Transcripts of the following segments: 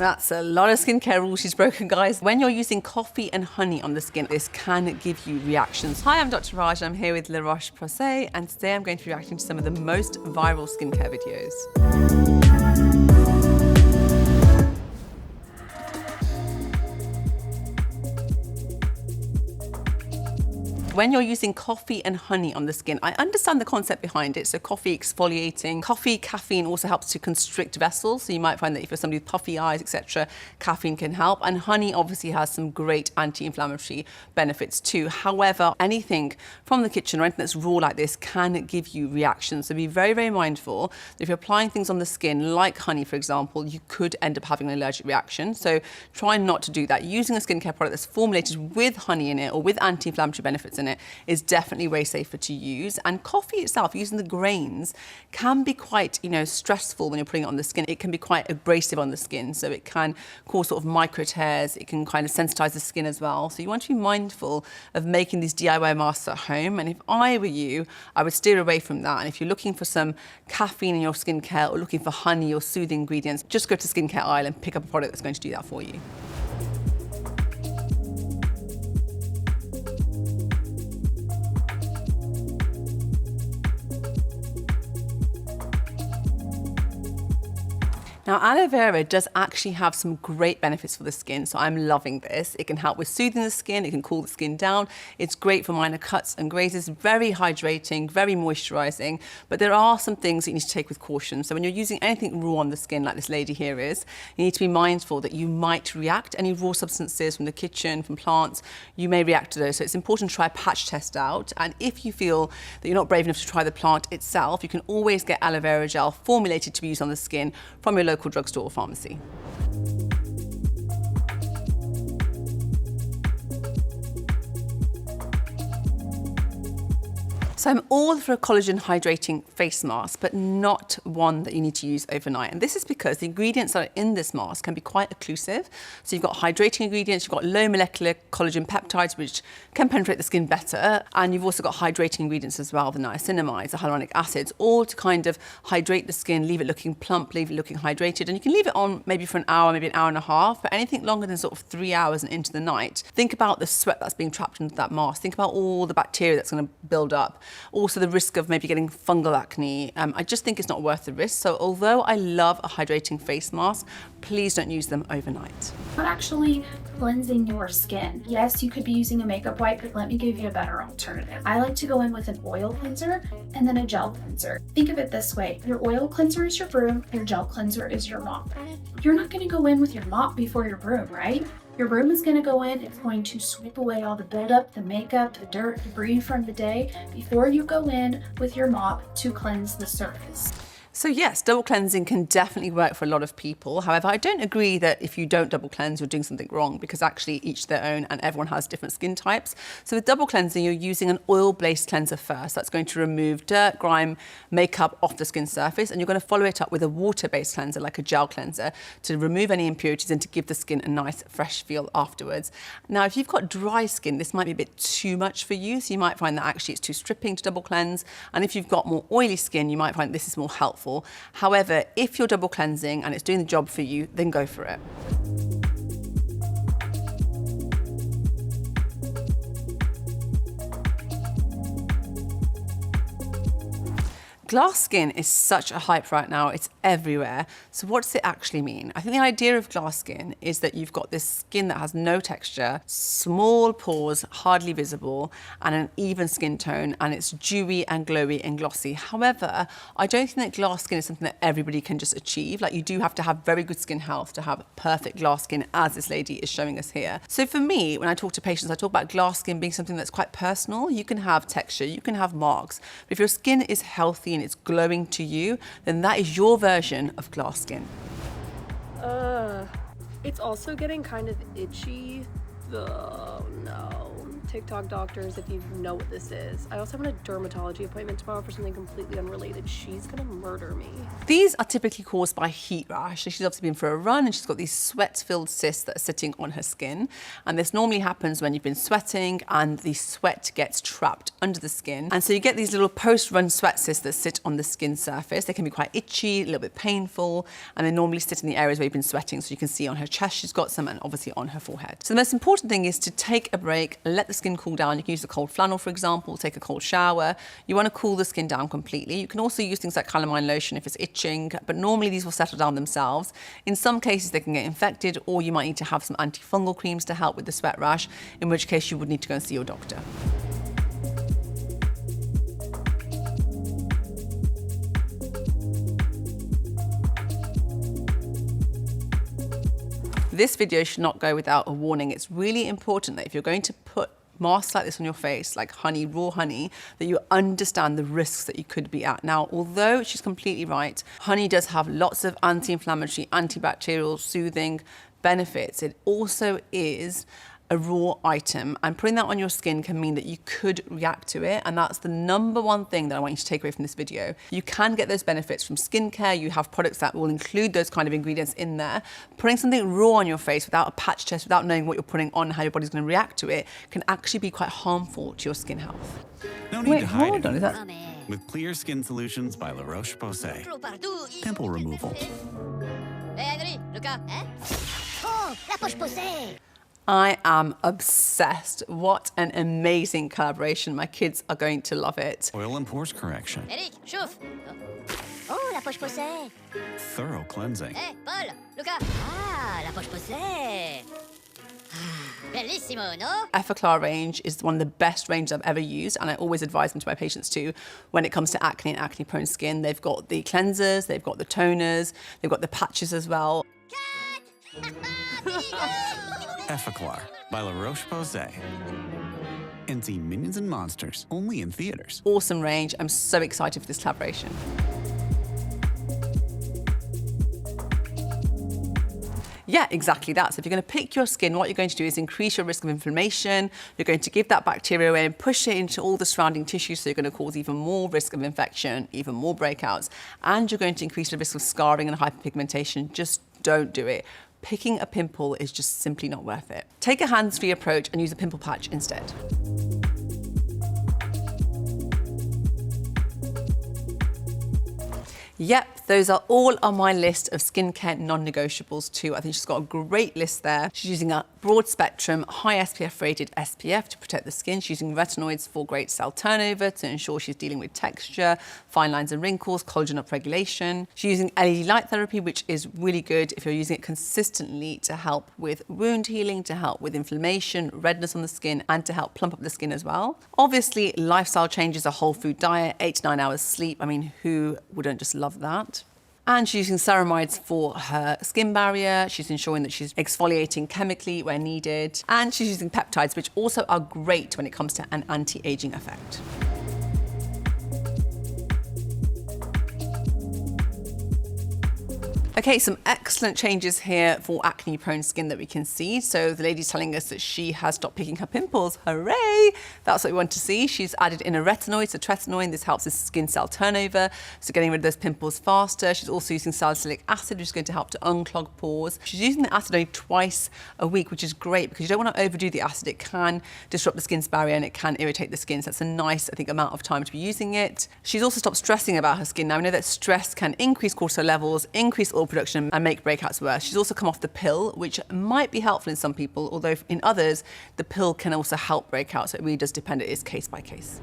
That's a lot of skincare rules she's broken, guys. When you're using coffee and honey on the skin, this can give you reactions. Hi, I'm Dr. Raj. I'm here with Roche-Posay, and today I'm going to be reacting to some of the most viral skincare videos. When you're using coffee and honey on the skin, I understand the concept behind it. So coffee exfoliating, coffee, caffeine also helps to constrict vessels. So you might find that if you're somebody with puffy eyes, etc., caffeine can help. And honey obviously has some great anti-inflammatory benefits too. However, anything from the kitchen or anything that's raw like this can give you reactions. So be very, very mindful that if you're applying things on the skin, like honey, for example, you could end up having an allergic reaction. So try not to do that. Using a skincare product that's formulated with honey in it or with anti-inflammatory benefits in it is definitely way safer to use. And coffee itself, using the grains, can be quite, stressful when you're putting it on the skin. It can be quite abrasive on the skin, so it can cause sort of micro tears. It can kind of sensitize the skin as well. So you want to be mindful of making these DIY masks at home. And if I were you, I would steer away from that. And if you're looking for some caffeine in your skincare or looking for honey or soothing ingredients, just go to skincare aisle and pick up a product that's going to do that for you. Now, aloe vera does actually have some great benefits for the skin, so I'm loving this. It can help with soothing the skin, it can cool the skin down. It's great for minor cuts and grazes, very hydrating, very moisturizing, but there are some things that you need to take with caution. So when you're using anything raw on the skin, like this lady here is, you need to be mindful that you might react. Any raw substances from the kitchen, from plants, you may react to those. So it's important to try a patch test out. And if you feel that you're not brave enough to try the plant itself, you can always get aloe vera gel formulated to be used on the skin from your local drugstore or pharmacy. So I'm all for a collagen hydrating face mask, but not one that you need to use overnight. And this is because the ingredients that are in this mask can be quite occlusive. So you've got hydrating ingredients, you've got low molecular collagen peptides, which can penetrate the skin better. And you've also got hydrating ingredients as well, the niacinamides, the hyaluronic acids, all to kind of hydrate the skin, leave it looking plump, leave it looking hydrated. And you can leave it on maybe for an hour, maybe an hour and a half, but anything longer than sort of 3 hours and into the night, think about the sweat that's being trapped into that mask. Think about all the bacteria that's going to build up. Also the risk of maybe getting fungal acne. I just think it's not worth the risk. So although I love a hydrating face mask, please don't use them overnight. Not actually cleansing your skin. Yes, you could be using a makeup wipe, but let me give you a better alternative. I like to go in with an oil cleanser and then a gel cleanser. Think of it this way. Your oil cleanser is your broom, your gel cleanser is your mop. You're not going to go in with your mop before your broom, right? Your broom is going to go in, it's going to sweep away all the buildup, the makeup, the dirt, debris from the day before you go in with your mop to cleanse the surface. So yes, double cleansing can definitely work for a lot of people. However, I don't agree that if you don't double cleanse, you're doing something wrong, because actually each their own and everyone has different skin types. So with double cleansing, you're using an oil-based cleanser first. That's going to remove dirt, grime, makeup off the skin surface, and you're going to follow it up with a water-based cleanser, like a gel cleanser, to remove any impurities and to give the skin a nice fresh feel afterwards. Now, if you've got dry skin, this might be a bit too much for you, so you might find that actually it's too stripping to double cleanse. And if you've got more oily skin, you might find this is more helpful. However, if you're double cleansing and it's doing the job for you, then go for it. Glass skin is such a hype right now, it's everywhere. So what does it actually mean? I think the idea of glass skin is that you've got this skin that has no texture, small pores, hardly visible, and an even skin tone, and it's dewy and glowy and glossy. However, I don't think that glass skin is something that everybody can just achieve. Like, you do have to have very good skin health to have perfect glass skin, as this lady is showing us here. So for me, when I talk to patients, I talk about glass skin being something that's quite personal. You can have texture, you can have marks, but if your skin is healthy and it's glowing to you, then that is your version of glass skin. It's also getting kind of itchy. Oh no. TikTok doctors if you know what this is. I also have a dermatology appointment tomorrow for something completely unrelated. She's gonna murder me. These are typically caused by heat rash. So she's obviously been for a run and she's got these sweat-filled cysts that are sitting on her skin. And this normally happens when you've been sweating and the sweat gets trapped under the skin. And so you get these little post-run sweat cysts that sit on the skin surface. They can be quite itchy, a little bit painful, and they normally sit in the areas where you've been sweating. So you can see on her chest she's got some, and obviously on her forehead. So the most important thing is to take a break, let the skin cool down. You can use a cold flannel, for example, take a cold shower. You want to cool the skin down completely. You can also use things like calamine lotion if it's itching, but normally these will settle down themselves. In some cases they can get infected, or you might need to have some antifungal creams to help with the sweat rash, in which case you would need to go and see your doctor. This video should not go without a warning. It's really important that if you're going to put masks like this on your face, like honey, raw honey, that you understand the risks that you could be at. Now, although she's completely right, honey does have lots of anti-inflammatory, antibacterial, soothing benefits. It also is a raw item, and putting that on your skin can mean that you could react to it, and that's the number one thing that I want you to take away from this video. You can get those benefits from skincare. You have products that will include those kind of ingredients in there. Putting something raw on your face without a patch test, without knowing what you're putting on, how your body's going to react to it, can actually be quite harmful to your skin health. No need to hide hold on, it. is that... With Clear Skin Solutions by Roche-Posay. Pimple removal. Oh, la Roche-Posay! I am obsessed. What an amazing collaboration. My kids are going to love it. Oil and pores correction. Eric, chauffe! Oh, la Roche-Posay! Thorough cleansing. Eh, Paul, Luca! Ah, la Roche-Posay! Bellissimo, no? Effaclar range is one of the best ranges I've ever used, and I always advise them to my patients too when it comes to acne and acne-prone skin. They've got the cleansers, they've got the toners, they've got the patches as well. Effaclar by La Roche-Posay. And see Minions and Monsters only in theaters. Awesome range. I'm so excited for this collaboration. Yeah, exactly that. So if you're going to pick your skin, what you're going to do is increase your risk of inflammation. You're going to give that bacteria away and push it into all the surrounding tissues. So you're going to cause even more risk of infection, even more breakouts. And you're going to increase the risk of scarring and hyperpigmentation. Just don't do it. Picking a pimple is just simply not worth it. Take a hands-free approach and use a pimple patch instead. Yep, those are all on my list of skincare non-negotiables too. I think she's got a great list there. She's using a broad spectrum, high SPF rated SPF to protect the skin. She's using retinoids for great cell turnover to ensure she's dealing with texture, fine lines and wrinkles, collagen upregulation. She's using LED light therapy, which is really good if you're using it consistently to help with wound healing, to help with inflammation, redness on the skin, and to help plump up the skin as well. Obviously, lifestyle changes, a whole food diet, 8 to 9 hours sleep. I mean, who wouldn't just love that? And she's using ceramides for her skin barrier. She's ensuring that she's exfoliating chemically where needed. And she's using peptides, which also are great when it comes to an anti-aging effect. Okay, some excellent changes here for acne-prone skin that we can see. So the lady's telling us that she has stopped picking her pimples. Hooray! That's what we want to see. She's added in a retinoid, so tretinoin. This helps with skin cell turnover, so getting rid of those pimples faster. She's also using salicylic acid, which is going to help to unclog pores. She's using the acid only twice a week, which is great because you don't want to overdo the acid. It can disrupt the skin's barrier and it can irritate the skin. So that's a nice, I think, amount of time to be using it. She's also stopped stressing about her skin. Now, we know that stress can increase cortisol levels, increase oil production and make breakouts worse. She's also come off the pill, which might be helpful in some people, although in others, the pill can also help breakouts. So it really does depend. It is case by case.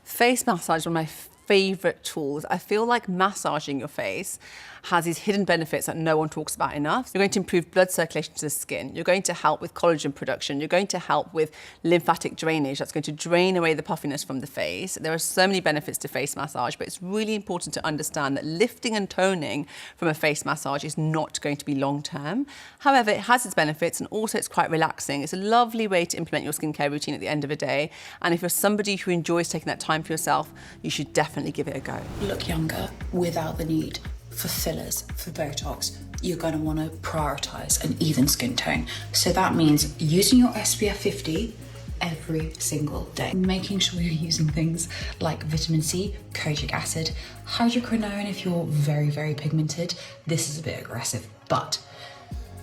Face massage is one of my favorite tools. I feel like massaging your face has these hidden benefits that no one talks about enough. You're going to improve blood circulation to the skin. You're going to help with collagen production. You're going to help with lymphatic drainage. That's going to drain away the puffiness from the face. There are so many benefits to face massage, but it's really important to understand that lifting and toning from a face massage is not going to be long-term. However, it has its benefits and also it's quite relaxing. It's a lovely way to implement your skincare routine at the end of a day. And if you're somebody who enjoys taking that time for yourself, you should definitely give it a go. Look younger without the need for fillers, for Botox, you're going to want to prioritize an even skin tone. So that means using your SPF 50 every single day. Making sure you're using things like vitamin C, kojic acid, hydroquinone if you're very, very pigmented. This is a bit aggressive, but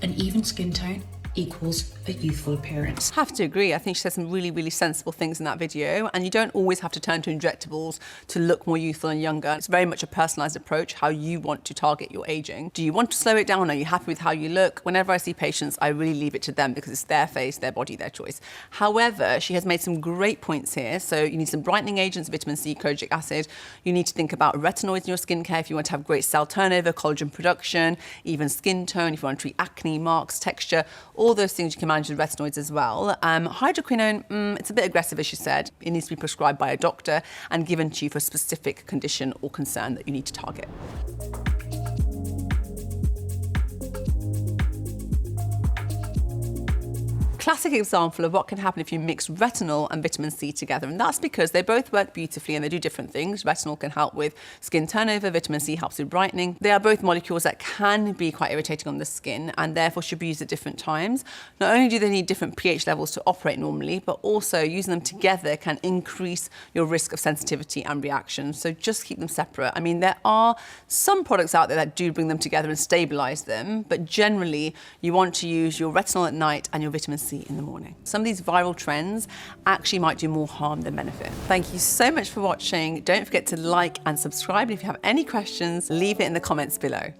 an even skin tone equals a youthful appearance. Have to agree. I think she said some really, really sensible things in that video, and you don't always have to turn to injectables to look more youthful and younger. It's very much a personalized approach, how you want to target your aging. Do you want to slow it down? Are you happy with how you look? Whenever I see patients, I really leave it to them because it's their face, their body, their choice. However, she has made some great points here. So you need some brightening agents, vitamin C, kojic acid. You need to think about retinoids in your skincare if you want to have great cell turnover, collagen production, even skin tone, if you want to treat acne, marks, texture, all those things you can manage with retinoids as well. Hydroquinone, it's a bit aggressive, as you said. It needs to be prescribed by a doctor and given to you for a specific condition or concern that you need to target. Classic example of what can happen if you mix retinol and vitamin C together, and that's because they both work beautifully and they do different things. Retinol can help with skin turnover, vitamin C helps with brightening. They are both molecules that can be quite irritating on the skin and therefore should be used at different times. Not only do they need different pH levels to operate normally, but also using them together can increase your risk of sensitivity and reaction. So just keep them separate. I mean, there are some products out there that do bring them together and stabilize them, but generally you want to use your retinol at night and your vitamin C in the morning. Some of these viral trends actually might do more harm than benefit. Thank you so much for watching. Don't forget to like and subscribe. And if you have any questions, leave it in the comments below.